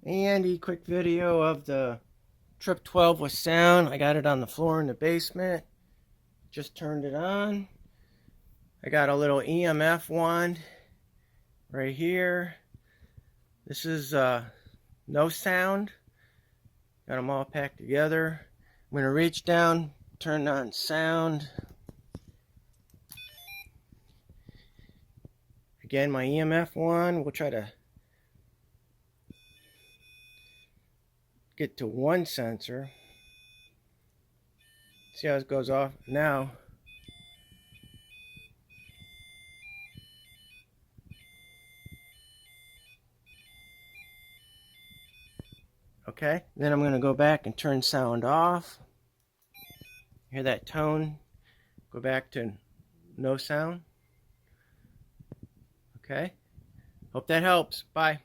And a quick video of the Trip 12 with sound. I got it on the floor in the basement. Just turned it on. I got a little EMF wand right here. This is no sound. Got them all packed together. I'm going to reach down, turn on sound. Again, my EMF wand. We'll try to get to one sensor. See how it goes off now. Okay, then I'm going to go back and turn sound off. Hear that tone? Go back to no sound. Okay, hope that helps. Bye.